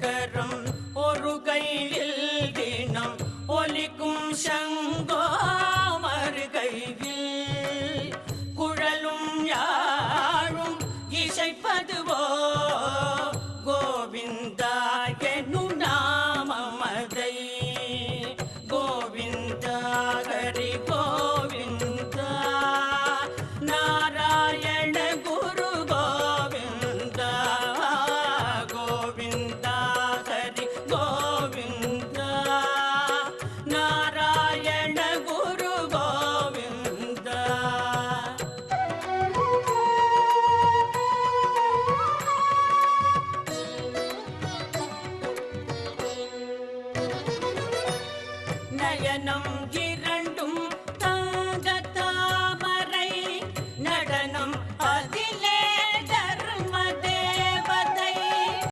சக்கரம் ஒரு கையில் தினம் ஒலிக்கும் சங்கோ மறு கையில் குழலும் யாழும் இசைப்பதுவோ கோவிந்தா என்னும் நாமமதை கோவிந்தா ஹரி கோவிந்தா நாராயண குரு கோவிந்தா கோவிந்தா ஹரி கோவிந்தா நாராயண குரு கோவிந்தா. நயனம்